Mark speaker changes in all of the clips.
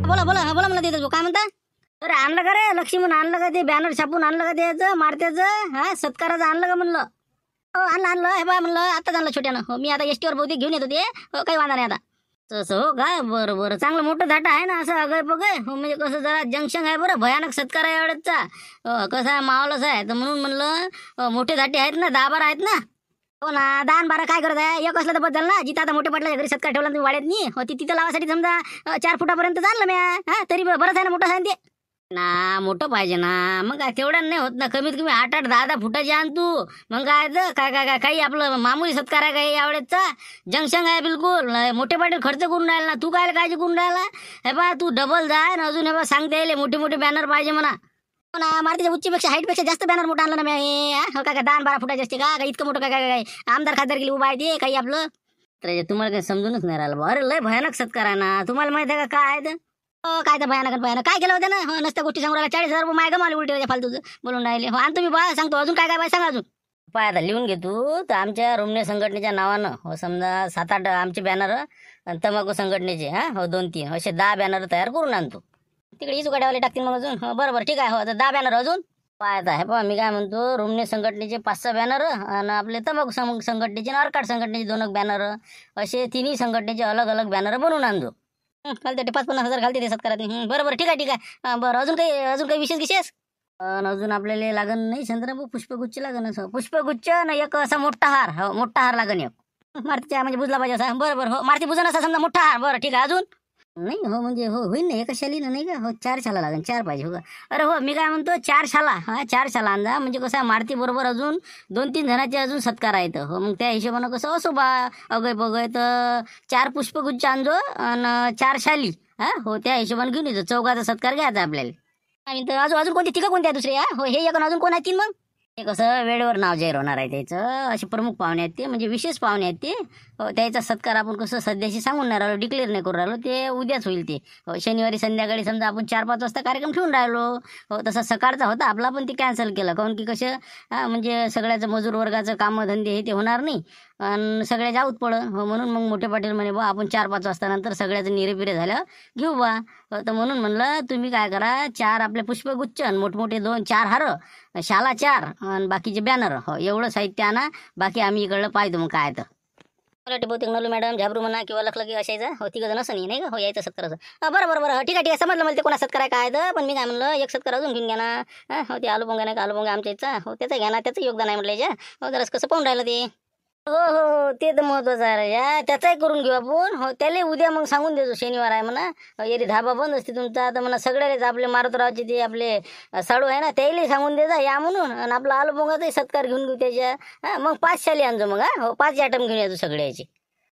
Speaker 1: बोला बोला बोला मला देतो काय म्हणता. अरे आणलं का रे लक्ष्मण, आणलं का ते बॅनर छापून, आणलं का त्याचं मारत्याचं हा सत्काराचं आणलं का म्हणलं. हो आणलं आणलं हे बा म्हणलं आताच आणलं छोट्यानं. हो मी आता एसटीवर बहुतेक घेऊन येतो ते. हो काही वांधा नाही आता. तसं हो का, बरं बरं चांगलं मोठं धाटा आहे ना असं अगय बघय. हो म्हणजे कसं जरा जंक्शन आहे बरं, भयानक सत्कार आहे एवढ्याचा. कसं आहे मावलच आहे तर म्हणून म्हणलं मोठे धाटे आहेत ना 10-12 आहेत ना. हो ना 10-12 काय करत आहे, एक असलं तर बदल ना. जिथं आता मोठे पाटलाच्या घरी सत्कार ठेवला तुम्ही वाड्यात नाही हो तिथं लावासाठी समजा 4 फुटापर्यंत चाललं म्या. हा तरी बरंच आहे ना, मोठं आहे ना ते ना. मोठं पाहिजे ना मग काय तेवढं नाही होत ना. कमीत कमी 8-8 10-10 फुटाची आण तू. मग काय काय काय काय काही आपलं मामूली सत्कार आहे काही आवडतचा जंक्शन आहे बिलकुल. मोठे पाटील खर्च करून राहिला ना, तू काय काळजी करून राहिला. हे बा तू डबल जाय ना अजून हे बा सांगता येईल मोठे मोठे बॅनर पाहिजे म्हणा. हो ना मारुतीच्या उंचीपेक्षा हाईटपेक्षा जास्त बॅनर मोठा आणला ना मी. हो काय 10-12 फुटाचे असते का इतकं मोठं काय काय काय आमदार खासदार गेली उभा आहे ते काही आपलं. तर तुम्हाला काही समजूनच नाही राहिलं. अरे लय भयानक सत्कार आहे ना. तुम्हाला माहित आहे का काय आहे काय तर भयानक भयानक काय केलं होतं ना. हो नसत्या गोष्टी सांगू राहिला. 40,000 रुपये माय गमावले उलटे होते फालतूच बोलून राहिले. हो आणि तुम्ही बा सांगतो अजून काय काय बाय सांगा अजून. पाय आता लिहून घे तू. तर आमच्या रुमणे संघटनेच्या नावानं हो समजा 7-8 आमचे बॅनर तंबाखू संघटनेचे हो 2-3 असे 10 बॅनर तयार करून आणतो. तिकडे इचू गाड्यावाले टाकतील मग अजून. हो बरोबर ठीक आहे. हो तर 10 बॅनर अजून पाहत आहे. पहा मी काय म्हणतो रुमणे संघटनेचे 5-6 बॅनर आणि आपले तंबाखू संघटनेचे आणि अर्काट संघटनेचे 2 बॅनर असे तिन्ही संघटनेचे अलग अलग बॅनर बनवून आणतो. घालते 5-50 हजार घालते ते सत्कारात. बरोबर ठीक आहे ठीक आहे. बरं अजून काही विशेष. अजून आपल्याला लागन नाही चंद्रबाबू पुष्पगुच्छ लागन. असं पुष्पगुच्छ ना एक असा मोठा हार. हो मोठा हार लागन एक मारुतीच्या म्हणजे बुजला पाहिजे असा. बरोबर हो मारुती बुजन असा समजा मोठा हार. बरं ठीक आहे अजून नाही. हो म्हणजे हो होईल ना एका शालीनं नाही का. हो 4 शाला लागेल 4 पाहिजे. हो अरे हो मी काय म्हणतो 4 शाला. हा 4 शाला आणजा म्हणजे कसं आहे मारुती बरोबर अजून 2-3 जणांचे अजून सत्कार आहेत. हो मग त्या हिशोबानं कसं असो बा अगय बगय तर 4 पुष्पगुच्छ आणजो आणि 4 शाली. हा हो त्या हिशोबाने घेऊन येतो. चौघाचा सत्कार घ्यायचा आपल्याला. आणि तर अजून कोणती तिघं कोणत्या दुसरे हो हे एक अजून कोण आहेत 3 मग. ते कसं वेळेवर नाव जाहीर होणार आहे त्याचं. असे प्रमुख पाहुणे आहेत ते म्हणजे विशेष पाहुणे आहेत ते. त्याचा सत्कार आपण कसं सध्याशी सांगून नाही राहिलो, डिक्लेअर नाही करून राहिलो. ते उद्याच होईल ते. शनिवारी संध्याकाळी समजा आपण 4-5 वाजता कार्यक्रम ठेवून राहिलो. हो तसा सकाळचा होता आपला पण ते कॅन्सल केलं काऊन की कसं म्हणजे सगळ्याचं मजूर वर्गाचं कामधंदे हे ते होणार नाही आणि सगळ्या जाऊत पडं. हो म्हणून मग मोठे पाटील म्हणे बा आपण 4-5 वाजता नंतर सगळ्याचं निरेपिरे झालं घेऊ बा. तर म्हणून म्हणलं तुम्ही काय करा 4 आपले पुष्पगुच्छ आणि मोठमोठे 2-4 हार शाला 4 आणि बाकीचे बॅनर हो एवढं साहित्य आणा. बाकी आम्ही इकडलं पाहतो मग काय तर. मला बहुतेक नलू मॅडम झाबरू म्हणा किंवा लखलकी असायचं हो तिघं जण असं नाही का. हो यायचं सत्काराचं. बरं ठीक आहे समजलं मला ते कोणा सत्कार आहे काय तर. पण मी काय म्हणलं एक सत्कार अजून घेऊन घ्या ना. हो ते आलूपोंगा नाही का आलूपोंगा आमच्या इथचा हो त्याचं घ्या ना. त्याचं योगदान आहे म्हटलं याच्या. हो जरास कसं पाहून राहिलं ते. हो हो हो ते तर महत्वाचं आहे या त्याचाही करून घेऊ आपण. हो त्याला उद्या मग सांगून देतो शनिवार आहे म्हणा येरी धाबा बंद असते तुमचा. तर म्हणा सगळ्यालाच आपले मारुतरावचे ते आपले साडू आहे ना त्यालाही सांगून देजा या म्हणून. आणि आपला आलूपोंगाचाही सत्कार घेऊन घेऊ त्याच्या. मग 5 शाली आणजो मग. हो 5 आयटम घेऊन येतो सगळ्याची.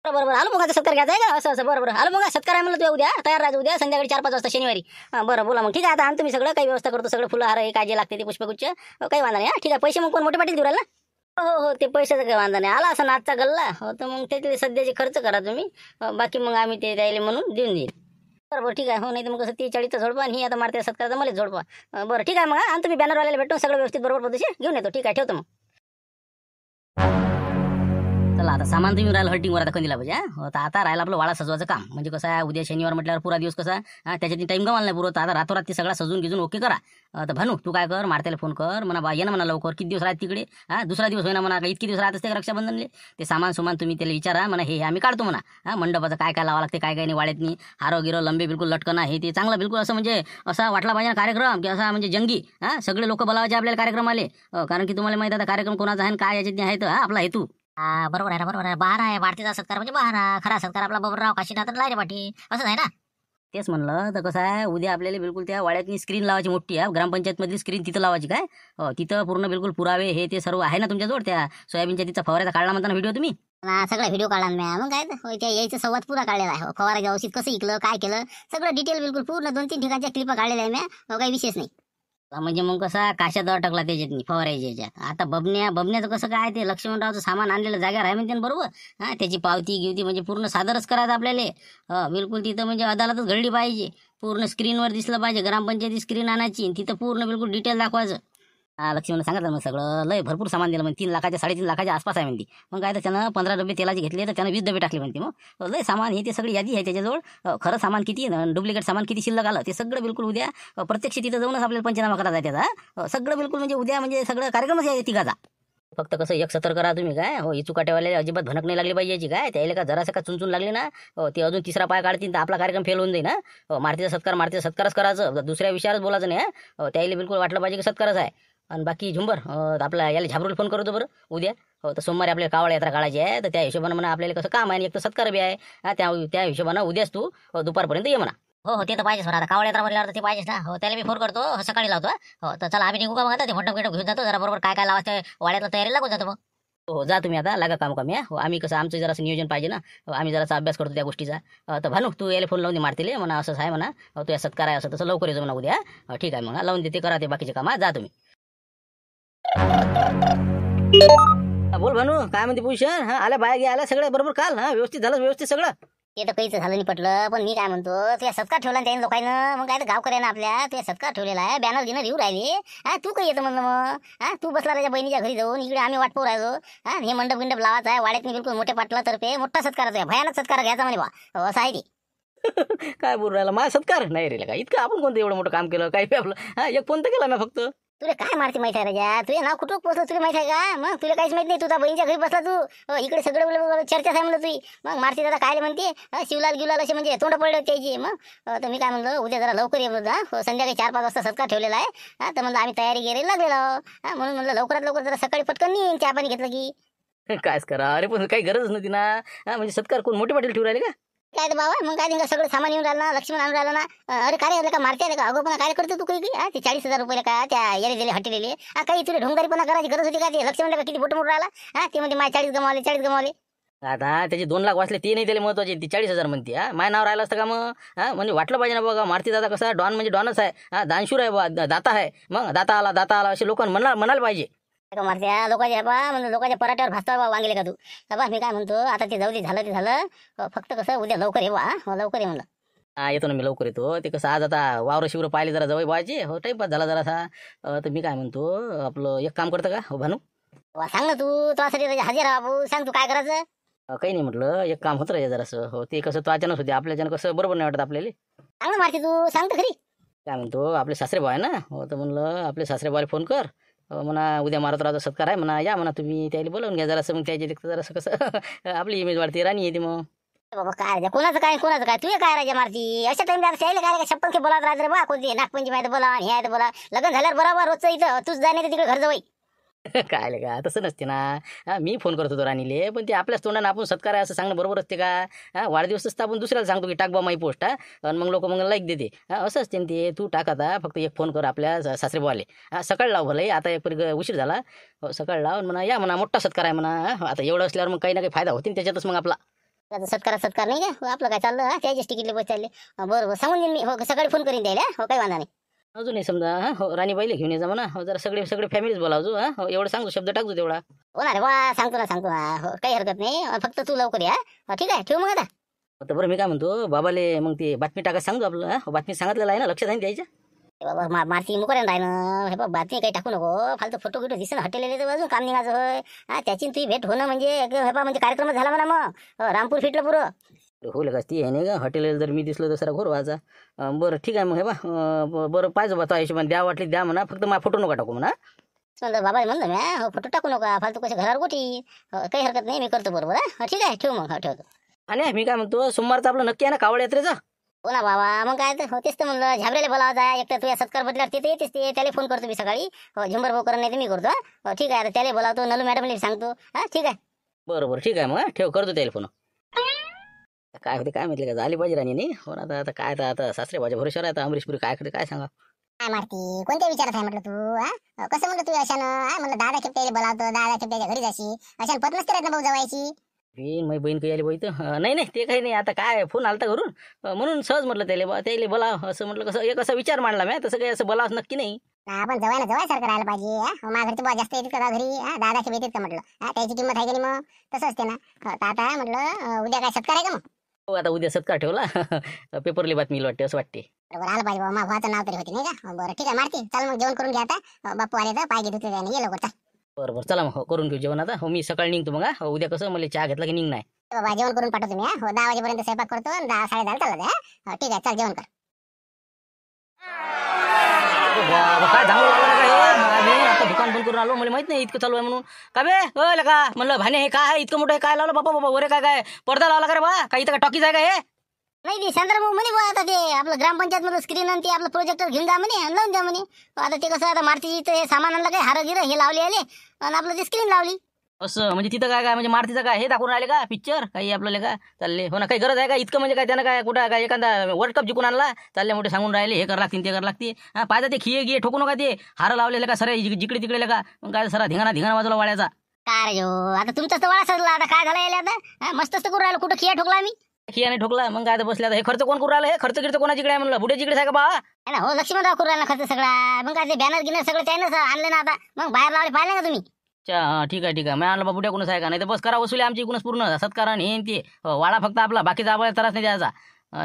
Speaker 1: बरोबर आलूपोंगाचा सत्कार घ्यायचा आहे का असं बरोबर आलूपोंगा सत्कार आहे म्हणलं तू उद्या तयार राहायचं उद्या संध्याकाळी 4-5 वाजता शनिवारी. बरं बोला मग ठीक आहे आता आणतो मी सगळं काही व्यवस्था करतो. सगळं फुलं हार काय जे लागते ते पुष्पगुच्छ काही वांधा नाही. ठीक आहे पैसे मग कोण मोठे पाटील देऊ राहिला ना. हो ते पैशाचा काही वांधा नाही. आला असा नाचचा गल्ला हो तर मग त्याचे सध्याचे खर्च करा तुम्ही. बाकी मग आम्ही ते द्यायला म्हणून देऊन देईल. बरोबर ठीक आहे. हो नाही तर मग कसं 30-40चा झोडपा आणि ही आता मारते सत्कारचा मला झोडपा. बरं ठीक आहे मग आणि तुम्ही बॅनरवाल्याला भेटून सगळं व्यवस्थित बरोबर पद्धतीने घेऊन येतो. ठीक आहे ठेवतो मग. चला आता सामान तुम्ही राहिलं हल्टिंगवर आता कंदीला पाहिजे. हो तर आता राहिलं आपलं वाडा सजवायचं काम. म्हणजे कसं आहे उद्या शनिवार म्हटल्यावर पुरा दिवस कसा त्याच्यात टाईम गमाला नाही पुरत. आता रातोरात ते सगळं सजून घेऊन ओके करा. तर भानू तू काय कर मारत्याला फोन कर म्हणा बा ये ना म्हणा लवकर. किती दिवस राहत तिकडे. दुसरा दिवस होईना म्हणा इतके दिवस राहत असते का रक्षाबंधनले. ते सामान तुम्ही त्याला विचारा म्हणा हे आम्ही काढतो म्हणा. मंडपाचं काय काय लावा लागते काय काय नाही वाड्यात नाही हारो गिरो लंबे बिलकुल लटकन हे ते चांगलं बिलकुल असं म्हणजे असा वाटला पाहिजे ना कार्यक्रम की असा म्हणजे जंगी. सगळे लोक बोलावायचे आपल्याला कार्यक्रम आले. कारण की तुम्हाला माहिती आता कार्यक्रम कोणाचा आहे काय याच्यात आहे तर आपला हेतू. बरोबर आहे ना बरोबर आहे. बहार आहे भारतीचा सत्कार म्हणजे बहार. खरा सत्कार आपला बबनराव काशीनाथ लायरे पाटील असंच आहे ना. तेच म्हणलं तर कसं आहे उद्या आपल्याला बिलकुल त्या वाड्यातनी स्क्रीन लावायची मोठी आहे. ग्रामपंचायत मधली स्क्रीन तिथं लावायची काय. तिथं पूर्ण बिलकुल पुरावे हे ते सर्व आहे ना तुमच्याजवळ. त्या सोयाबीनच्या तिचा फवाऱ्याचा काढला म्हणता ना व्हिडिओ तुम्ही. सगळा व्हिडिओ काढला ना मग काय त्या यायचं संवाद पुरा काढलेला आहे. फवाराच्या औषध कसं इकलं काय केलं सगळं डिटेल बिलकुल पूर्ण 2-3 ठिकाणच्या क्लिप काढलेल्या आहे मी. काही विशेष नाही. म्हणजे मग कसा काशात अटकला त्याच्यात फवारायच्या याच्यात. आता बबण्याचं कसं काय ते लक्ष्मणरावचं सामान आणलेलं जाग्यावर आहे म्हणते बरोबर. त्याची पावती गिवती म्हणजे पूर्ण सादरच करायचं आपल्याला. बिलकुल तिथं म्हणजे अदालतच घडली पाहिजे. पूर्ण स्क्रीनवर दिसलं पाहिजे. ग्रामपंचायती स्क्रीन आणायची तिथं पूर्ण बिलकुल डिटेल दाखवायचं. लक्ष्मीनं सांगितलं मग सगळं लय भरपूर सामान दिलं म्हणजे 3 लाखाच्या 3.5 लाखाच्या आसपास आहे म्हणते. मग काय तर त्यानं 15 डबे तेलाचे घेतले तर त्यानं 20 डबे टाकले म्हणते. मग लय सामान हे ते सगळी यादी आहे त्याच्याजवळ. खरं सामान किती डुप्लिकेट सामान किती शिल्लक आलं ते सगळं बिलकुल उद्या प्रत्यक्ष तिथं जाऊनच आपल्याला पंचनामा करायचा आहे त्याचा. सगळं बिलकुल म्हणजे उद्या म्हणजे सगळं कार्यक्रमच आहे तिघाचा. फक्त कसं एक सतर्क करा तुम्ही काय हो, इचुकाट्यावाल्याला अजिबात भनक नाही लागली पाहिजे याची काय. त्याला का जरासं का चुनचून लागली ना ते अजून तिसरा पाय काढतील तर आपला कार्यक्रम फेल होऊन जाईल ना. मारतीचा सत्कारच करायचं, दुसऱ्या विषयावरच बोलायचं नाही. त्याला बिलकुल वाटलं पाहिजे की सत्कारच आहे. आणि बाकी झुंबर आपला याला झाबरूला फोन करतो बरं उद्या. तर सोमवारी आपल्याला कावड यात्रा काढायची आहे तर त्या हिशोबानं म्हणा आपल्याला कसं काम आहे आणि एक तर सत्कार बी आहे. त्या हिशोबानं उद्याच तू दुपारपर्यंत ये म्हणा. हो ते तर पाहिजेच बरं. आता कावड यात्रा म्हणल्यावर तर ते पाहिजेच ना. हो त्याला मी फोन करतो. सकाळी लावतो. हो तर चला आम्ही निघू का मग आता ते मंडप घेऊन जातो जरा बरोबर काय लावायचं वाड्यातलं तयारी लागून जातो मग. हो जा तुम्ही आता लागा काम कमी. हो आम्ही कसं आमचं जरासं नियोजन पाहिजे ना. आम्ही जरासा अभ्यास करतो त्या गोष्टीचा. तर भानू तू याला फोन लावून दे मारतीले म्हणा असंच आहे म्हणा. तू या सत्कार आहे असं तसं लवकर येतो म्हणा उद्या. ठीक आहे मग लावून देते करा ते बाकीचे कामं जा तुम्ही. बोल भानू काय म्हणते भूषण. आल्या बाया गे आल्या सगळं बरोबर काल व्यवस्थित झालं व्यवस्थित सगळं. ते तर काहीच झालं नाही पटलं. पण मी काय म्हणतो तुझ्या सत्कार ठेवला त्याने लोकांना. मग काय तर गावकऱ्या ना आपल्या तुझ्या सत्कार ठेवलेला आहे. बॅनर घेणं येऊ राहिले. तू काही येतं म्हणलं मग. तू बसला त्याच्या बहिणीच्या घरी जाऊन इकडे आम्ही वाट पाहू राहिलो. हे मंडप लावायचा आहे वाड्यात बिलकुल मोठ्या पाटलातर्फे मोठा सत्कार आहे. भयानक सत्कार घ्यायचा म्हणे बा असं आहे ते. काय बोलू राहिला माझा सत्कार नाही रे का इतकं आपण कोणतं एवढं मोठं काम केलं काही आपलं. एक फोन तर केला ना फक्त. तुला काय मारती माहिती आहे राजा. तुझे नाव कुठं पोहोचलं तुला माहिती आहे का. मग तुला काहीच माहित नाही. तुझ्या बहिणीच्या घरी बसला तू. इकडे सगळं चर्चा आहे म्हणलं तुझी. मग मारती दादा काय म्हणते शिवलाल गिवलाल असे म्हणजे तोंड पडले त्याची. मग तर मी काय म्हणलं उद्या जरा लवकर ये म्हणलं. संध्याकाळी 4-5 वाजता सत्कार ठेवलेला आहे. तर म्हणलं आम्ही तयारी गेली लागलेलो. म्हणून म्हणलं लवकरात लवकर जरा सकाळी पटकन नाही चहा पाणी घेतलं की कायच करा. अरे पण काही गरज नव्हती ना. म्हणजे सत्कार कोण मोठे पाटील ठेवू राहिले का काय तर बाबा. मग काय सगळं सामान येऊन राहिलं ना. लक्ष्मण आणून राहिलं ना. अरे काय आलं का मारते आले का अगो पण काय करतो तू काही ते 40,000 रुपये का त्या याने दिले हॉटेल काही तुला ढोंगारीपणा करायची गरज होती का. ते लक्ष्मण का किती मोठं मोठं राहिला. ते म्हणजे माझे 40 गमावले. आता त्याचे 2 लाख वाचले ते नाही त्याला महत्वाचे. ती 40,000 म्हणते. माझ्या नाव राहिलं असतं का मग. म्हणजे वाटलं पाहिजे ना बघा मारती दादा कसा डॉन म्हणजे डॉनच आहे. दानशूर आहे दाता आहे. मग दाता आला असे लोक म्हणायला पाहिजे. मारत्या लोकांच्या म्हणजे लोकांच्या पराठ्यावर भासता वांगले का तू. बाबा मी काय म्हणतो आता ते जाऊ दे झालं ते झालं. फक्त कसं उद्या लवकर ये लवकर ये म्हणलं. येतो ना मी लवकर येतो. ते कसं आज आता वावर शिवर पाहिले जरा जवळ व्हायचे. हो टाईमपास झाला जरासा. तर मी काय म्हणतो आपलं एक काम करतं का हो भानू. सांग ना तू तुझ्यासाठी हजर बाबू. सांग तू काय करायचं. काही नाही म्हटलं एक काम होतं रे जरासं. हो ते कसं तो अचानक होते आपल्याच्यानं कसं बरोबर नाही वाटत आपल्याला. सांग ना मारते तू सांग तर खरी. काय म्हणतो आपले सासरे भाऊ आहे ना. हो तर म्हणलं आपले सासरे भावाला फोन कर म्हणा उद्या मारत राहतो सत्कार आहे म्हणा या म्हणा तुम्ही त्याला बोलावून घ्या जरासं. मग त्याच्या जरासं कसं आपली इमेज वाढते राणी येते मग. बाबा काय कोणाचं काय तुझे काय राजा मारती अशा टाइम काय शपथ बोलावत राहत रे बा. कोणती नागपंचमी आहे बोला हे आहे बोला. लग्न झाल्यावर बरोबर रोजचं इथं तूच जाणे तिकडे घर जवळ काय का तसं नसते ना. मी फोन करत होतो राणीले पण ते आपल्याच तोंडाने आपण सत्कार आहे असं सांगणं बरोबर असते का. वाढदिवस असतं आपण दुसऱ्याला सांगतो की टाक बा माई पोस्ट आणि मग लोक मग लाईक देते. असं असते ना ते. तू टाक आता फक्त एक फोन कर आपल्या सासरे बुवाले. सकाळ लाव भले आता एक उशीर झाला. सकाळ लाव म्हणा या म्हणा मोठा सत्कार आहे म्हणा. आता एवढं असल्यावर मग काही ना काही फायदा होतील त्याच्यातच मग आपला. सत्कार नाही का आपलं काय चाललं त्याच्याच तिकीटले बस चालले. बरोबर सांगून देईन मी. हो सकाळी फोन करीन द्यायला. हो काही वांधा नाही. अजून समजा हो राणीबाईला घेऊन जा म्हणा. हो जरा सगळे फॅमिलीच बोलावतो. हो एवढं सांगतो शब्द टाकतो तेवढा. हो ना रे वा सांगतो ना. हो काही हरकत नाही. फक्त तू लवकर या. ठीक आहे ठेवू मग आता. तर बरं मी काय म्हणतो बाबाले मग ते बातमी टाकायला सांगतो आपलं. बातमी सांगितलेलं आहे ना लक्षात आहे द्यायच्या. बाबा मारती मुकऱ्यान राहिनं. हे बघ बातमी काही टाकू नको. फालतू फोटो गिटो दिसन हॉटेल अजून काम निघायचं होय. त्याची तुझी भेट होणं म्हणजे हे म्हणजे कार्यक्रम झाला म्हणा मग. रामपूर फिटलं पुरं होईल का ती आहे नाही का. हॉटेल जर मी दिसलो तर सरा घोर व्हायचा. बरं ठीक आहे मग हे बा बरं पाहिजे बा तो हिशोबाने द्या वाटली द्या म्हणा. फक्त मला फोटो नका टाकू म्हणा. बाबा म्हणलं मी हो फोटो टाकू नका फालतू कसे घरावर गोठी. काही हरकत नाही मी करतो बरोबर. ठीक आहे ठेवू मग. ठेवतो. आणि मी काय म्हणतो सोमवारचं आपलं नक्की आहे ना कावड यात्रेचा. हो ना बाबा मग काय तर होतेच तर म्हणलं झाबऱ्याला बोलावता. एक तर तुझ्या सत्कार बदल्यावर ते येतेच ते. त्याला फोन करतो मी सकाळी. हो झुंबर भाऊ करून नाही तर मी करतो. ठीक आहे आता त्याला बोलावतो. नलू मॅडमला सांगतो. ठीक आहे बरोबर ठीक आहे मग ठेव करतो त्याला फोन. काय होते काय माहिती का झाली पाहिजे राणी नाही. हो ना आता काय आता सासरे भाज्या भरोशावर आता अमरीशपुरी काय करते काय सांगा.
Speaker 2: काय मारती कोणत्या विचारात आहे म्हटलं तू. कसं म्हणलं तू अशानं म्हणलं दादा खेपट्याला बोलावतो. दादा खेपट्याच्या घरी जाशी अशानं पत नसते राहत ना भाऊ जवायची.
Speaker 1: माझी बहीण काही आली बाई नाही ते काही नाही. आता काय फोन आलता घरून म्हणून सहज म्हटलं त्याला बोला असं म्हटलं. कसं एक असा विचार मांडला मी तसं काही असं बोला नक्की नाही.
Speaker 2: आपण जवाय सारखं राहायला पाहिजे. माझ्या घरचे बुवा जास्त येतात का घरी. दादा खेप येतात का म्हटलं. त्याची किंमत आहे का नाही मग तसं असते ना. आता म्हटलं उद्या काय सत्कार आहे का मग.
Speaker 1: हो आता उद्या सत्कार ठेवला. पेपरली बातमी वाटते असं वाटते.
Speaker 2: बरोबर आलं पाहिजे बाबा, मा भावाचं नाव तरी होते नाही का. बरं ठीक आहे मारती, चल मग जेवण करून घ्या आता. बाप्पू आले तर पाय घेतो त्याने, ये लवकर चल.
Speaker 3: बरं चला मग करून घेऊ जेवण आता. मी सकाळी निघतो मग. उद्या कसं मला चहा घेतला की निघणार.
Speaker 2: बाबा जेवण करून पाठवतो मी. 10 वाजेपर्यंत स्वयंपाक करतो आणि 10 10:30 चालला. ठीक आहे चल जेवण कर.
Speaker 3: काय चांगलं लागलं का हे. मी आता दुकान बंद करून आलो, मला माहित नाही इतकं चालू आहे म्हणून. का बे होय का म्हणलं भाने हे काय आहे इतकं मोठं, काय लावलं बाबा बाबा वरे काय पडदा लावला का रे बा. काय इथं का टॉकीज आहे का हे.
Speaker 1: नाही ते शांताराम भाऊ म्हणे बुवा आता ते आपलं ग्रामपंचायत मधलं स्क्रीन आणि ते आपलं प्रोजेक्टर घेऊन जा म्हणे आणि लावून द्या म्हणे. आता ते कसं आता मारुतीची इथं हे सामान आणलं काय हार गिर हे लावले आले आणि आपलं ते स्क्रीन लावली.
Speaker 3: असं म्हणजे तिथं काय म्हणजे मारुतीचं काय हे दाखवून राहिले का पिक्चर काही आपल्याला का चालले हो ना. काही गरज आहे का इतकं म्हणजे काय त्यानं काय कुठं काय एखादा वर्ल्ड कप जिंकून आणला चालले मोठे सांगून राहिले हे कर लागतील ते कर लागते. हा पाहिजे ते खिये गिये ठोकू नका, ते हार लावलेलं का सर जिकडे तिकडे का मग काय सरा धिंगाणा बाजूला वाळ्याचा.
Speaker 1: काय रे हो आता तुमचाच तर वाळा सजला आता काय झालं यायला आता मस्तच तर करू राहिलं कुठं खिया ठोकला आम्ही.
Speaker 3: खियाने ठोकला मग काय बसले आता. हे खर्च कोण करू राहिलं, हे खर्च गिर्च कोणाजिकडे आहे म्हणलं, बुढे जिकडे आहे का बा.
Speaker 1: ना हो लक्ष्मणराव करू राहिला खर्च सगळा. मग काय ते बॅनर गिनर सगळं त्यानंच आणलं ना आता. मग बाहेर लावले पाहिले का तुम्ही.
Speaker 3: अच्छा हां ठीक आहे मी आणलं बुड्या कोणच आहे का. नाही तर बस करा वसुली आमची इकडूनच पूर्ण सत्कारण हे ते वाडा फक्त आपला बाकीचा आपल्याला त्रास नाही द्यायचा.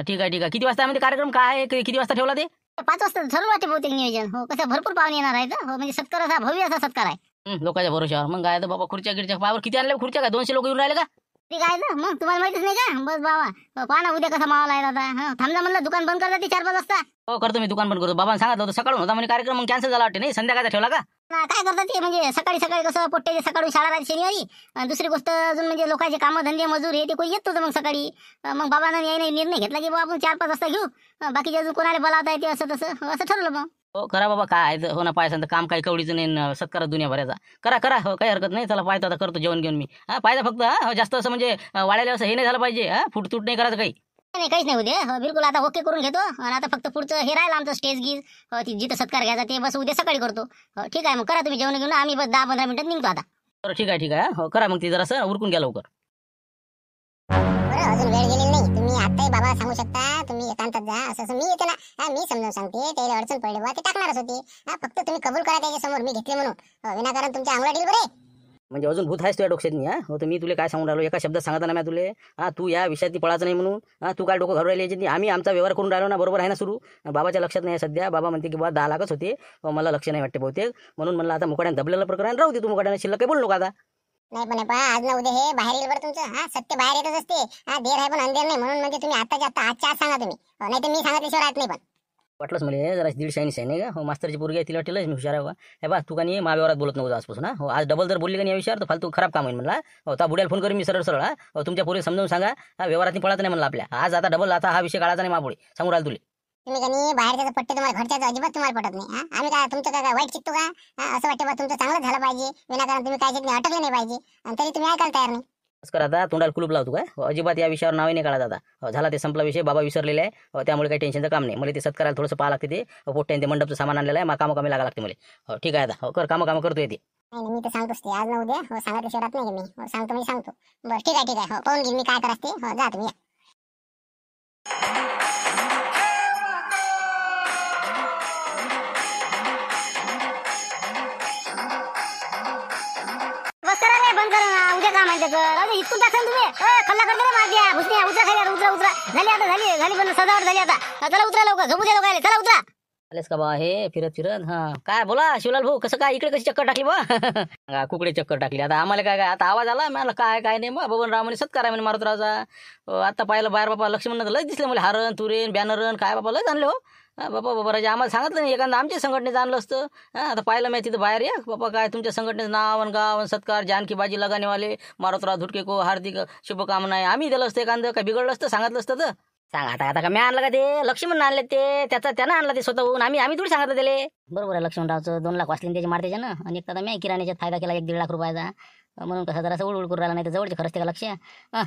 Speaker 3: ठीक आहे किती वाजता म्हणजे कार्यक्रम काय आहे, किती वाजता ठेवला ते.
Speaker 1: 5 वाजता ठरवलं वाटते बहुतेक नियोजन. हो कसं भरपूर पाहुणे येणार आहेत. हो म्हणजे सत्कार असा भव्य असा सत्कार आहे.
Speaker 3: लोकांच्या भरोशावर मग काय तर बाबा खुर्च्या गिरच्या पावर किती आणल्या खुर्च्या काय 200 लोक येऊन राहिले का.
Speaker 1: ठीक आहे ना मग तुम्हाला माहितीच नाही का. बस बाबा पहा ना उद्या कसा माहोल आहे आता. हा थांबला म्हणलं दुकान बंद करता 4-5 वाजता.
Speaker 3: हो करतो मी दुकान बंद करतो. बाबांनी सांगितलं होतं सकाळून होता म्हणजे कार्यक्रम, मग कॅन्सल झाला वाटते नाही संध्याकाळचा ठेवला का.
Speaker 1: काय करतात ते म्हणजे सकाळी कसं पोट्टे सकाळी शाळा राहते शनिवारी. दुसरी गोष्ट अजून म्हणजे लोकांचे कामं धंदे मजूर हे ते कोणी येत होतं मग सकाळी. मग बाबांना यायला निर्णय घेतला की बाबा आपण 4-5 वाजता घेऊ. बाकीचे अजून कोणाला बोलावता येते असं तसं असं ठरवलं मग.
Speaker 3: हो करा बाबा काय हो ना पाहिजे काम काही कवडीचं नाही सत्कार दुनिया भरायचा. करा हो काही हरकत नाही. चला पाहतो आता करतो जेवण घेऊन मी. हा पाहिजे फक्त हा जास्त असं म्हणजे वाढायला असं हे नाही झालं पाहिजे. हा फुटतूट नाही करायचं काही.
Speaker 1: नाही काहीच नाही उद्या बिलकुल आता ओके करून घेतो. आणि आता फक्त पुढचं हे राहिलं आमचं स्टेज गीज जिथं सत्कार घ्यायचा ते बस उद्या सकाळी करतो. ठीक आहे मग करा तुम्ही जेवण घेऊन. आम्ही बस 10-15 मिनिटात निघतो आता.
Speaker 3: बरं ठीक आहे हो करा मग ती जरासं उरकून घ्या लवकर.
Speaker 2: बरं अजून वेळ गेलेली नाही. तुम्ही आताही बाबा सांगू शकता तुम्ही एकांतात जा असं मी येते ना. मी समजावून सांगते त्याला अडचण पडली बा ते टाकणारच होते. फक्त तुम्ही कबूल करा त्याच्या समोर मी घेतले म्हणून. विनाकारण तुमच्या अंगला डील बरे.
Speaker 3: म्हणजे अजून भूत आहेस तुझ्या डोक्यात मी. हो तर मी तुला काय सांगून राहिलो एका शब्दात सांगता ना मी तुले. तू या विषयात पळायचं नाही म्हणून. तू काय डोकं घालून राहिली याच्यात. आम्ही आमचा व्यवहार करून राहिलो ना बरोबर आहे ना सुरू. बाबाच्या लक्षात नाही सध्या. बाबा म्हणते की बा 10 लाखच होते. मला लक्ष नाही वाटते बहुतेक म्हणून म्हणलं आता मुकाड्याने दबलेलं प्रकरण राहू दे. तू मुकाड्याने शिल्लक काही बोलू नका आता.
Speaker 2: नाही पण पहा आज ना उद्या हे बाहेर येईल बरं तुमचं. सत्य बाहेर येतच असते. देर आहे पण अंधेर नाही म्हणून म्हणजे तुम्ही आता आजच्या आज सांगा तुम्ही. नाही तर मी सांगितल्याशिवाय राहत नाही. पण
Speaker 3: वाटलंच मला जरा 150 नाही का. हो मास्तरची पोरगी आहे तिला वाटेलच मी हुशार आहे बा. हे बा तू का नाही व्यवहारात बोलत नव्हतं आजपासून. हो आज डबल जर बोलली का नाही या विषयावर तर फालतू खराब काम होईल म्हणला. हो त्या बुड्याला फोन करून मी सरळ तुमच्या पोरी समजावून सांगा. व्यवहारात पळत नाही म्हणलं आपल्या. आज आता डबल आता हा विषय काढायचा नाही मापुढे सांगू राहिलो तुले.
Speaker 2: तुम्ही कधी बाहेरच्या पट्टे तुम्हाला घरच्याचं अजिबात तुम्हाला पटत नाही. आम्ही काय तुमचं काय वाईट शिकतो का. असं वाटतं बा तुमचं चांगलं झालं पाहिजे. विनाकारण तुम्ही काय अटकले नाही पाहिजे आणि तरी तुम्ही ऐकायला तयार नाही.
Speaker 3: कर आता तोंडाला कुलूप लावतो काय. अजिबात या विषयावर नावे नाही काढत आता. झाला ते संपला विषय. बाबा विसरलेला आहे. त्यामुळे काही टेन्शनचं काम नाही. मला ते सत्काराला थोडंसं पाहा लागते. ते पोट्ट्याने ते मंडपचं सामान आणलेलं आहे. कामं कमी लागा लागते मला. ठीक आहे आता कर कामं करतोय ते.
Speaker 2: नाही मी तर सांगतोच ते आज ना उद्या. सांगितल्याशिवाय राहत नाही मी. सांगतो मी सांगतो. बरं ठीक आहे पाहून घेईन मी काय करायचं ते. जा तुम्ही.
Speaker 1: बंद करा ना उद्या काय माहिती कर. इथून टाकसान तुम्ही खल्ला करते रे माझ्या भुसण्या. उतरा खाली उतरा झाली आता झाली पण सजावट झाली आता. चला उतरा लवकर झोपू द्या लोकांना. चला उतरा.
Speaker 3: आलेस का बा हे फिरत हा काय बोला शिवलाल भाऊ कसं काय इकडे कशी चक्कर टाकली बा. कुकडे चक्कर टाकली आता आम्हाला काय आता आवाज आला मला काय नाही बा. बबनराव म्हणे सत्कार आहे म्हणे मारुतरावचा. आता पाहिलं बाहेर बाबा लक्ष्मण लय दिसले मला हारण तुरेन बॅनरन काय बाबा लय आणले हो. बाबा राजा आम्हाला सांगितलं नाही एखादं आमच्या संघटनेचं आणलं असतं. आता पाहिलं मी तिथं बाहेर या बाबा काय तुमच्या संघटनेचं नाव गाव सत्कार जानकी बाजी लगानेवाले मारुतराव धुटके को हार्दिक शुभकामना आहे. आम्ही दिलं असतं एखादं काय बिघडलं असतं सांगितलं असतं तर सांगा. आता का मी आणलं का ते लक्ष्मण आणले ते त्यानं आणलं ते स्वतःहून. आम्ही थोडी सांगितलं त्याला. बरोबर आहे लक्ष्मणरावचं 2 लाख वाचले त्याचे मारतेच्या ना. आणि एक तर मी किराण्याच्यात फायदा केला 1-1.5 लाख रुपयाचा. म्हणून कसं जरा उडूड करून राहिला. नाही तर जवळचे खरंच ते का लक्ष.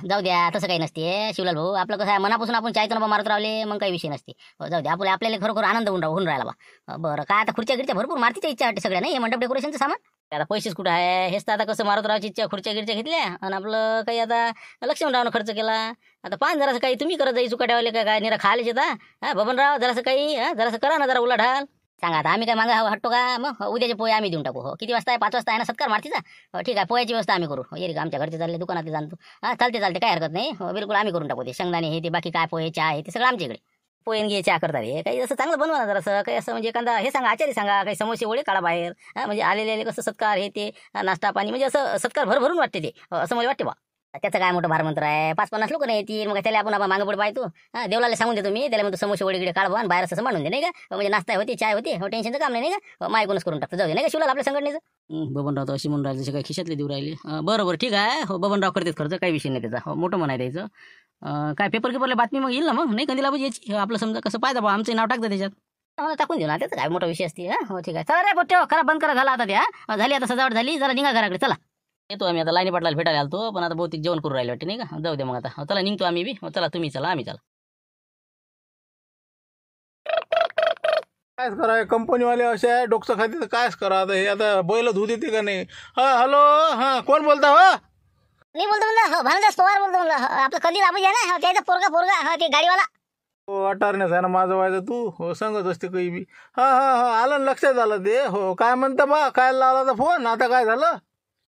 Speaker 3: जाऊ द्या तसं काही नसते शिवलाल भाऊ. आपलं कसं आहे मनापासून आपण चायतो ना मारत रावले मग काही विषय नसते. जाऊ द्या आपल्याला खरोखर आनंद होऊन राहिला बा. बरं काय आता खुर्च्या भरपूर मारतीच्या इच्छा वाटते सगळ्या नाही. हे मंडप डेकोरेशनचं सामान आता पैसेच कुठं आहे. हेच तर आता कसं मारुतरावची इच्छा खुर्च्या घेतल्या आणि आपलं काही आता लक्ष्मणरावनं खर्च केला. आता पान जरासं काही तुम्ही करत जाई चुकाट्यावाले काय निरा खायला येता. बबनराव जरासं काही जरासं करा ना जरा उलाढाल. सांगा आता आम्ही काय मागा हट्टो का. मग उद्याचे पोहे आम्ही देऊन टाकू. हो किती वाजता आहे 5 वाजता आहे ना सत्कार मारतीचा. ठीक आहे पोह्याची व्यवस्था आम्ही करू. ये रे आमच्या घरचे चालले दुकानातले जाणतो. चालते काय हरकत नाही. बिलकुल आम्ही करून टाकू. ते शेंगदाणे हे ते बाकी काय पोहे चहा आहे ते सगळं आमच्या इकडे. पोहेन घे चहा करता रे, काही असं चांगलं बनवा ना जरासं, काही असं म्हणजे एखादा हे सांगा, आचारी सांगा, काही समोसे वडे काढा बाहेर, म्हणजे आलेले कसं सत्कार हे ते नाश्ता पाणी, म्हणजे असं सत्कार भरभरून वाटते ते, असं मला वाटते बा. त्याचं काय मोठं भार मंत्र आहे, 5-50 लोक नाही येतील, मग त्याला आपण मागं पुढे पाहतो. देवलाला सांगून देतो मी, त्याला म्हणतो समोसे वडे गिडे काढवा आणि बाहेर असं मांडून दे, नाही का, म्हणजे नाश्ता होते, चाय होते, टेन्शनचं काम नाही का, मायकूनच करून टाकतो, जाऊ दे नाही का शिवलाल आपल्या संघटनेचं. बबनराव तर अशी म्हणून राहिले जसे काही खिशातले देऊ राहिले. बरोबर ठीक आहे, हो बबनराव करतेच खर्च, काही विषय नाही त्याचा, हो मोठं म्हणाय द्यायचं. काय पेपर पेपरला बातमी मग येईल ना, मग नाही कंदीला याची आपलं समजा कसं पाहिजे बा, आमचं नाव टाकतं त्याच्यात, मला टाकून देऊ ना, त्याचा काय मोठा विषय असते. हो ठीक आहे, चला रे पोट्टे, खरा बंद करा, झाला आता त्या झाली, आता सजावट झाली, जरा निघा घराकडे, चला. येतो आम्ही आता, लाईनी पाटलाला भेटायला आलतो, पण आता बहुतेक जेवण करून राहिले वाटते नाही का, जाऊ दे मग आता, चला निघतो आम्ही बी, चला तुम्ही चला आम्ही चला.
Speaker 4: कायच करा, कंपनीवाले असे आहे, डोकं खाते तर कायच करा आता, हे आता बैल धू देते का नाही. हा हॅलो, हा कोण बोलता हो?
Speaker 1: मी बोलतो म्हणलं, हो भानुदास पवार बोलतो म्हणलं, आपलं कधी आबूज आहे ना, त्याचा पोरगा ते गाडीवाला.
Speaker 4: हो अटारण्यास आहे ना माझं व्हायचं, तू हो सांगत असते काही बी. हा हा हा आलं ना, लक्षात आलं ते. हो काय म्हणता बा, काय लावला तर फोन, आता काय झालं?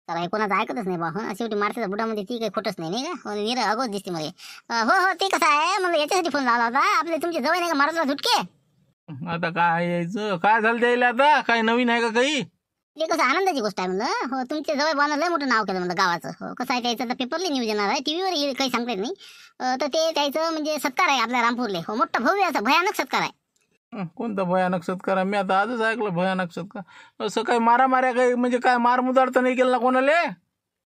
Speaker 1: त्याला हे कोणाचं ऐकतच नाही बा, हो शेवटी मारतीचा बुडामध्ये ती काही खोटच नाही का, हो नीर अगोच दिसते मला. हो हो ते कसं आहे, मला याच्यासाठी फोन लावला होता, आपले तुमचे जवळ नाही का मारतला झुटके.
Speaker 4: आता काय यायचं, काय झालं द्यायला आता, काय नवीन आहे का काही?
Speaker 1: ते कसं आनंदाची गोष्ट आहे म्हणलं, हो तुमच्या जवळ बनवलं लय मोठं नाव केलं म्हणलं गावाचं. हो कसं आहे त्याचं, तर पेपरला न्यूज येणार आहे, टीव्हीवर येईल, काही सांगता येत नाही. तर ते त्याचं म्हणजे सत्कार आहे आपल्या रामपूरले, हो मोठा भव्य असा भयानक सत्कार आहे.
Speaker 4: कोणता भयानक सत्कार? मी आता आजच ऐकलं भयानक सत्कार. असं काही मारामाऱ्या काही म्हणजे काय मारमुदार तर नाही केलं ना कोणाला?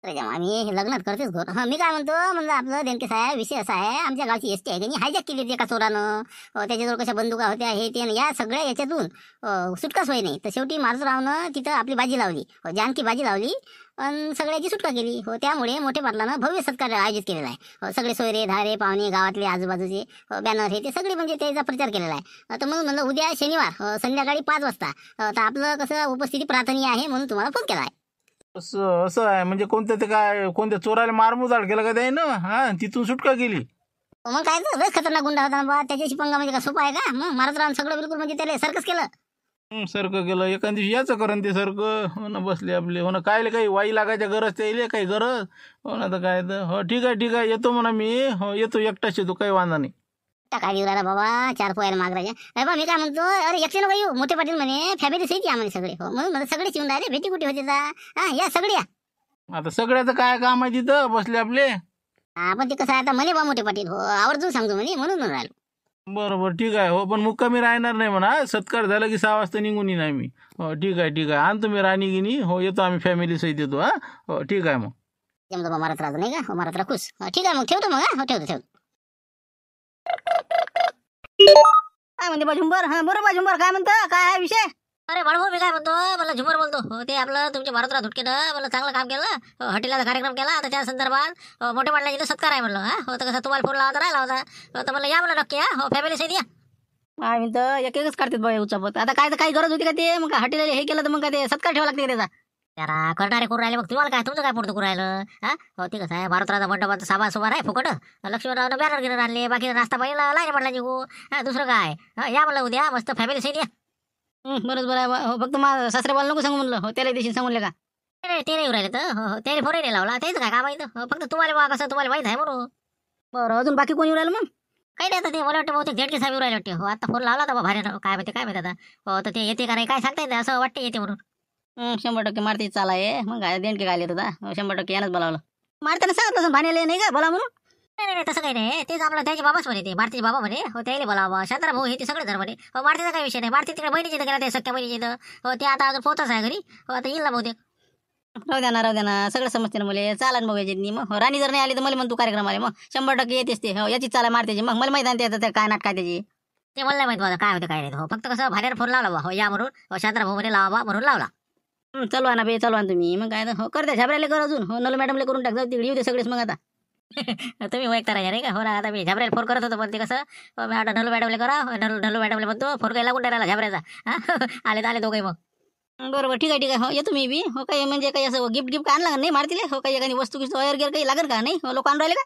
Speaker 1: आम्ही हे लग्नात करतेच घर. हा मी काय म्हणतो म्हणलं, आपलं देणके साहेब विषय असा आहे, आमच्या गावची एसटी आहे त्यांनी हायजॅक केली एका चोरानं. त्याच्याजवळ कशा बंदुका होत्या हे ते, या सगळ्या याच्यातून सुटकाच होई नाही. तर शेवटी मारुतरावनं तिथं आपली बाजी लावली, जानकी बाजी लावली आणि सगळ्याची सुटका केली. हो त्यामुळे मोठे पाटलानं भव्य सत्कार आयोजित केलेला आहे. सगळे सोयरे धारे पाहुणे गावातले आजूबाजूचे बॅनर हे ते सगळे म्हणजे त्याचा प्रचार केलेला आहे. तर म्हणून म्हणलं उद्या शनिवार संध्याकाळी 5 वाजता तर आपलं कसं उपस्थिती प्रार्थनीय आहे, म्हणून तुम्हाला फोन केला आहे.
Speaker 4: असं असं आहे म्हणजे कोणत्या ते काय कोणत्या चोराला मारमुदाड केलं का त्याही ना, हा तिथून सुटका केली.
Speaker 1: मग काय तर लयच खतरनाक गुंडा होता बा, त्याच्याशी पंगा म्हणजे का सोपा आहे का? मग मारुतराव सगळं बिलकुल म्हणजे त्याला सर्कस केलं.
Speaker 4: सारखं केलं एखाद दिवशी याचं करण ते सारखं. हो ना बसले आपले, हो ना काय काही वाई लागायच्या गरज त्याला काही गरज, हो ना तर काय तर. हो ठीक आहे येतो म्हणा मी, हो येतो एकटाच येतो, काही वांधा नाही.
Speaker 1: काय देऊ राहिला बाबा, 4 पोयाला मागरायच्या. अरे बा मी काय म्हणतो, अरे एकटे नको येऊ, मोठे पाटील म्हणे फॅमिली सहित या म्हणे सगळे. हो म्हणून मला सगळेच येऊन राहिले, भेटी कुठे होते हा या सगळे या.
Speaker 4: आता सगळ्याचं काय काम आहे तिथं बसले आपले.
Speaker 1: पण ते कसं आहे आता म्हणे बा मोठे पाटील, हो आवर्जून सांगतो म्हणे, म्हणून राहिलो.
Speaker 4: बरोबर ठीक आहे. हो पण मुक्कामी राहणार नाही म्हणा, सत्कार झाला की 6 वाजता निघून येईन आम्ही. हो ठीक आहे आणतो मी राणी गिनी, हो येतो आम्ही फॅमिली सहित येतो. हा हो ठीक आहे मग.
Speaker 1: जमलं बा मारत राहतो नाही का, हो मारत राहा खुश. ठीक आहे मग ठेवतो मग, हो ठेवतो. काय म्हणते बा झुंबर? हा बरोबर झुंबर, काय म्हणतो, काय आहे विषय? अरे बाळभाऊ मी काय म्हणतो, मला झुंबर बोलतो. हो ते आपलं तुमच्या मारुतराव धुटकेनं मला चांगलं काम केलं, हॉटेलचा कार्यक्रम केला. आता त्या संदर्भात मोठे पाटलाची सत्कार आहे म्हणलं. हा हो तर कसं तुम्हाला फोन लावता राहिला होता, तर म्हणलं या म्हणलं नक्की. हो फॅमिली सहित या. काय म्हणतं एक एकच काढतात बा उचापत. आता काय तर काही गरज होती का ते, मग हॉटेल हे केलं तर मग काय ते सत्कार ठेवा लागते का त्याचा? त्याला करणारे करून राहिले, मग तुम्हाला काय, तुमचं काय पुढचं करून राहिलं. हा हो ते कसं आहे, मारुतरावचा मंडपाचा सामान सुमार आहे फुकट. लक्ष्मणरावनं बॅनर गिनर आणले, बाकी नाश्ता पाहिजे लाईन पडला निघू. हा दुसरं काय, या म्हणलं उद्या मस्त फॅमिली सहित या. बरोबर आहे. हो फक्त माझं सासरे बोल नको सांगू म्हणलं, हो त्याला दिवशी सांगून का ते नाही राहिले तर. हो त्याने फोन नाही लावला, त्याचं काय काम आहे इथं. फक्त तुम्हाला बा कसं तुम्हाला माहित आहे बरोबर. बरं अजून बाकी कोणी राहिलं मग? काही नाही आता ते मला वाटतं बहुतेक झेडके साहेब राहिले वाटते. हो आता फोन लावला होता भारी, काय माहिती आता. हो तर ते येते का नाही काय सांगता येते, असं वाटतं येते म्हणून. 100% मारती चाला आहे, मग काय देणके काय येत होता. 100% यानंच बोलावलं. मारताना सांगितलं भाण्याला नाही का बोला म्हणून. नाही तसं काही नाही, तेच आपलं त्याचे बाबाच म्हणे, ते भारतीचे बाबा म्हणे. हो त्याला बोलावा, शांताराम भाऊ हे ते सगळे धर्म म्हणे. हो मारतीचा काही विषय नाही, मारती तिकडे बहिणीची गेला, ते सख्या बहिणीची. हो ते आता अजून पोहतच आहे घरी. हो आता येईल ना बहुतेक. राहू द्या ना सगळं समजते ना मला, चालन मग याच्यात. मग राणी जर नाही आली तर मला म्हणतो कार्यक्रम आले, मग 100% येतेच ते. हो याची चाला मारते मग मला माहिती आहे त्याचं काय नाटक काय त्याची, ते मला नाही माहित माझं काय होतं काय नाही. हो फक्त कसं भाड्याला फोन लावला बा, हो या म्हणून. हो शांताराम भाऊ म्हणे लावा बा म्हणून लावला. चलवा ना बे चलवा तुम्ही, मग काय हो करते झाबऱ्याला कर अजून. हो नलू मॅडमला करून टाक, जाऊ तिकडे येऊ ते सगळेच. मग आता तुम्ही वैक करायला नाही का? हो ना आता मी झाबऱ्याला फोन करत होतो, पण ते कसं नलू मॅडमला करा. नलू मॅडमला म्हणतो फोन काही लागून राहिला झाबऱ्याचा. आले दोघे मग. बरोबर ठीक आहे हो येतो मी बी. हो काही म्हणजे काही असं गिफ्ट आणलं का नाही मारतील? हो काही एखादी वस्तू वयर गेअर काही लागेल का नाही? लोक आणून राहिले का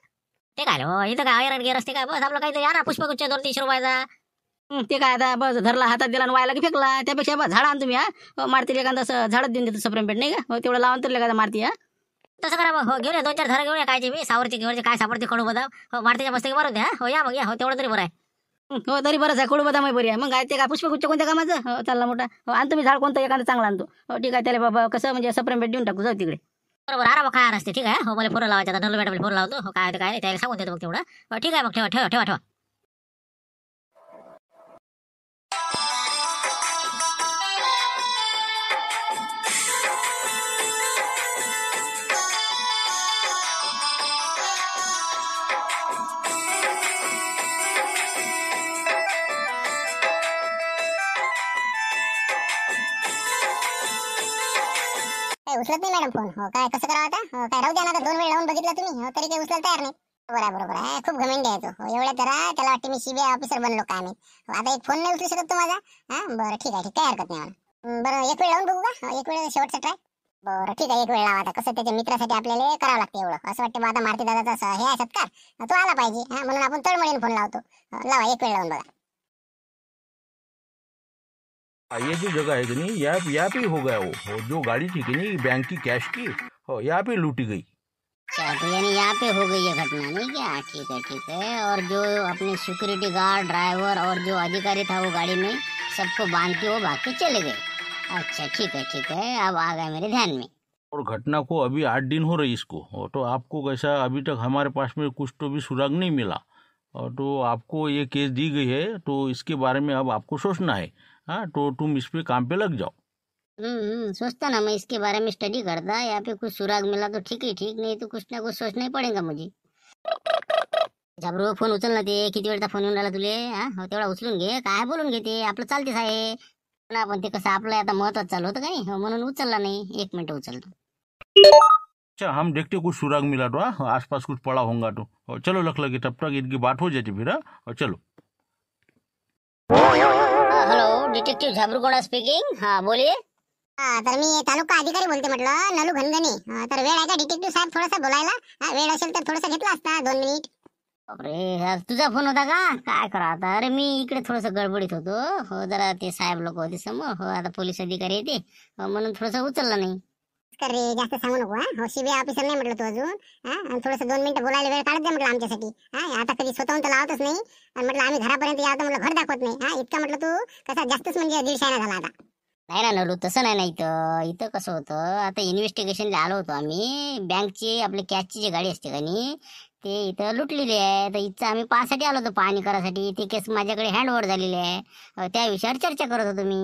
Speaker 1: ते काय? हो इथं काय आयरन गेअर असते काय? बस आपलं काहीतरी या ना पुष्पगुच्छ 200-300 रुपयाचा. ते काय आता बस धरला हातात दिला आणि व्हायला की फेकला, त्यापेक्षा बस झाडा आण तुम्ही. हा मारतील एखादा असं झाडच देऊन देतो सप्रेमपेट नाही का? हो तेवढं लावून तर एखादा मारती. तसं करा मग. हो घेऊन या 2-4 झाडं घेऊन या. कायचे मी सावरची घेऊन काय सापडते कडू बदाम. हो मारतीच्या मस्त मारू द्या. हो या मग या, हो तेवढं तरी बरं आहे. हो तरी बरंच आहे, कडू बदाम बरी आहे. मग काय ते का पुष्पगुच्छ कोणत्या कामाचं? हो चालला मोठा. हो आणतो मी झाड कोणतं एखादं चांगला आणतो. हो ठीक आहे, त्याला बाबा कसं म्हणजे सप्रेम भेट देऊन टाकू, जाऊ तिकडे. बरोबर आराम काय असते. ठीक आहे, हो मला फोन लावायचा, ढोल बॅटला फोन लावतो. हो काय काय त्याला सांगून देतो मग तेवढं. हो ठीक आहे, मग ठेवा ठेवा ठेवा ठेवा.
Speaker 2: काय उचलत नाही मॅडम फोन. हो काय कसं करावं आता? हो काय राहू द्या ना, आता 2 वेळ लावून बघितलं तुम्ही, हो तरी काही उचलायला तयार नाही. बरोबर आहे, खूप घमेंडी आहे तो. हो एवढ्या जरा त्याला वाटते मी सीबीआय ऑफिसर बनलो काय मी. हो, आता एक फोन नाही उचलू शकत तो माझा. हा बरं ठीक आहे, काही हरकत नाही मला. बरं एक वेळ लावून बघू का? हो, एक वेळ शेवटचा ट्राय. बरं ठीक आहे, एक वेळ लावा. आता कसं त्याच्या मित्रासाठी आपल्याला करावं लागते एवढं. असं वाटतं आता मारुती दादाचा हे आहे सत्कार, तो आला पाहिजे. हा म्हणून आपण तळमळीने फोन लावतो. लावा, एक वेळ लावून बघा.
Speaker 4: ये जो जगह है कि नहीं, यहाँ पे हो गया वो जो गाड़ी थी कि नहीं बैंक की कैश की, हो यहाँ पे लूटी गई.
Speaker 1: अच्छा तो यानी यहाँ पे हो गई है घटना, नहीं क्या? ठीक है ठीक है. और जो अपने सिक्योरिटी गार्ड, ड्राइवर और जो अधिकारी था वो गाड़ी में, सबको बांध के वो भाग के चले गए. अच्छा ठीक है, अब आ गया मेरे ध्यान में.
Speaker 4: और घटना को अभी 8 दिन हो रही इसको. तो आपको कैसा, अभी तक हमारे पास में कुछ तो भी सुराग नहीं मिला. तो आपको ये केस दी गई है, तो इसके बारे में अब आपको सोचना है. हाँ तो तुम इस पे काम पे लग जाओ.
Speaker 1: सोचता ना मैं इसके बारे में, स्टडी करता. यहाँ पे कुछ सुराग मिला तो ठीक है, ठीक नाही तो कुछ ना कुछ सोचना ही पडेगा मुझे. झाबरू फोन उचल ना. ते किती वेळचा फोन येऊन राहिला तुले? हो तेवढा उचलून घे, काय बोलून घे, ते आपलं चालतेच आहे ना. पण ते कसं आपलं आता महत्वाचं चालू होतं का नाही, हो म्हणून उचलला नाही. 1 मिनिट उचलतो.
Speaker 4: अच्छा हम देखते कुछ सुराग मिला तो. हाँ आसपास कुछ पड़ा होगा तो. चलो लख लगे, तब तक इनकी बात हो जाती फिर. हाँ चलो.
Speaker 1: हॅलो डिटेक्टिव्ह झाबरूगोडा स्पीकिंग. हा बोलिये.
Speaker 2: तर मी तालुका अधिकारी बोलते म्हटलं, नलू घनगणे. तर वेळ आहे का डिटेक्टिव्ह साहेब थोडासा बोलायला? वेळ असेल तर थोडासा घेतला असता 2 मिनिट.
Speaker 1: अरे यार तुझा फोन होता का? काय करा आता. अरे मी इकडे थोडस गडबडीत होतो. हो जरा ते साहेब लोक होते समोर. हो आता पोलीस अधिकारी येते, म्हणून थोडस उचलला नाही.
Speaker 2: कर रे, जास्त सांगू नको. हो सीबीआय ऑफिसर नाही म्हटलं तू अजून. आणि थोडंसं 2 मिनिटं बोलायला वेळ काढत द्या म्हटलं आमच्यासाठी. आता कधी स्वतःहून तर लावतच नाही. आणि म्हटलं आम्ही घरापर्यंत यावं म्हटलं घर दाखवत नाही. इतका म्हटलं तू कसा जास्तच म्हणजे 150 झाला आता.
Speaker 1: नाही ना नलू, तसं नाही. इथं कसं होतं, आता इन्व्हेस्टिगेशनला आलो होतो आम्ही. बँकची आपली कॅशची जी गाडी असते का नाही, ते इथं लुटलेली आहे. तर इथं आम्ही पाहण्यासाठी आलो होतो, पाहणी करायसाठी. ती केस माझ्याकडे हँडओव्हर झालेली आहे. त्या विषयावर चर्चा करत होतो मी.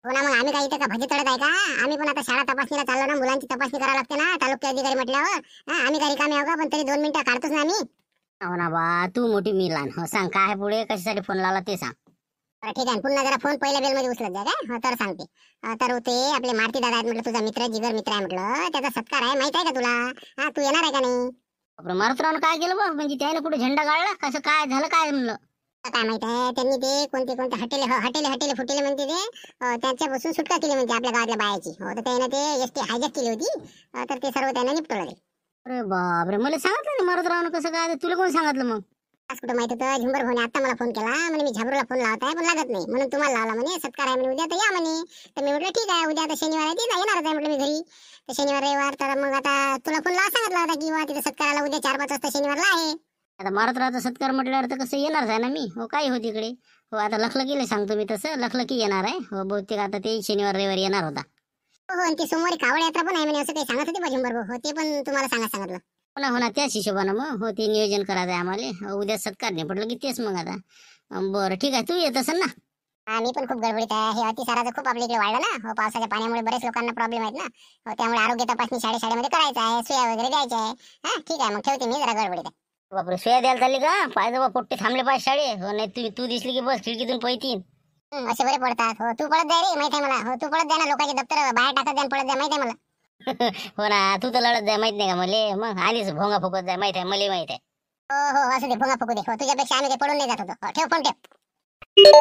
Speaker 2: हो ना, मग आम्ही काय इथं का भजी तळत आहे का? आम्ही पण आता शाळा तपासणीला चाललो ना, मुलांची तपासणी करावी लागते ना तालुका अधिकारी म्हटल्यावर. आम्ही घरी कामी आहो का? पण तरी 2 मिनिटं काढतोच ना आम्ही.
Speaker 1: हो ना बा, तू मोठी मी लहान. हो सांग काय पुढे, कशासाठी फोन लावला ते सांग.
Speaker 2: बरं ठीक आहे, पुन्हा जरा फोन पहिल्या बेल मध्ये उचलत जा काय? हो तर सांगते. तर ते आपले मारुती दादा आहेत म्हटलं, तुझा मित्र, जिगर मित्र आहे म्हटलं. त्याचा सत्कार आहे, माहित आहे का तुला? तू येणार आहे का नाही?
Speaker 1: मारुतरावनं काय केलं बा? म्हणजे त्याने पुढे झेंडा गाळला कसं? काय झालं काय म्हणलं?
Speaker 2: काय माहित आहे, त्यांनी ते कोणते हटेले फुटेले म्हणते ते, त्यांच्यापासून सुटका केली म्हणते आपल्या गावातल्या बायाची. हो तर त्याने ते एसटी हायजॅक केली होती. तर ते सर्व त्याने निपटवलं.
Speaker 1: अरे बापरे, मला सांगितलं नाही मारुतरावनं कसं काय? तुला कोण सांगितलं मग?
Speaker 2: आज कुठं माहित होतं? झुंबर भाऊने आता मला फोन केला म्हणे, मी झाबरूला फोन लावत आहे पण लागत नाही, म्हणून तुम्हाला लावला म्हणे. सत्कार आहे म्हणे उद्या, तर या म्हणे. तर मी म्हटलं ठीक आहे, उद्या आता शनिवार आहे, ते येणारच आहे म्हटलं मी घरी. तर शनिवार रविवार, तर मग आता तुला फोन लावा सांगितला होता की तिथे सत्काराला उद्या 4-5 वाजता शनिवारला आहे.
Speaker 1: आता मारुतरावचा सत्कार म्हटल्यावर तर कसं येणारच आहे ना मी. हो काही हो तिकडे. हो आता लखलकीला सांगतो मी तसं, लखलकी येणार आहे. हो बहुतेक आता ते शनिवार रविवारी येणार होता.
Speaker 2: हो आणि ते सोमवारी कावड यात्रा पण आहे म्हणे, असं काही सांगत होते बा झुंबर भाऊ. हो ते पण तुम्हाला सांगितलं.
Speaker 1: हो ना त्याच हिशोबानं मग. हो ते नियोजन करायचं आहे आम्हाला. उद्या सत्कार नाही पडलं की तेच मग आता. बरं ठीक आहे, तू येत असेल ना?
Speaker 2: मी पण खूप गडबडीत आहे. हे अतिसाराचं खूप आपल्या इकडे वाढलं ना. हो पावसाच्या पाण्यामुळे बरेच लोकांना प्रॉब्लेम आहेत ना. हो त्यामुळे आरोग्य तपासणी शाळेमध्ये करायचं आहे, सुया वगैरे द्यायच्या आहे. ठीक आहे, मग ठेवते मी, जरा गडबडीत आहे.
Speaker 1: बापरे, सोया द्यायला चालली का? पाहिजे बा पोट्टे थांबले पाहिजे शाळे. हो नाही तू दिसली की बस खिडकीतून पळतीन.
Speaker 2: असे बरे पडतात. हो तू पळत जाय रे, माहित आहे मला. हो तू पळत जाय ना, लोकांचे दप्तर बाहेर टाकत जाय, पळत जाय, माहित आहे मला.
Speaker 1: हो ना, तू तर लढत जाय, माहित नाही का मले? मग आलीच भोंगा फुकत जाय, माहित आहे मला, माहित आहे.
Speaker 2: हो असं दे, भोंगा फुकू दे. हो तुझ्यापेक्षा आम्ही काही पडून नाही जात होतो. ठेव फोन, ठेव.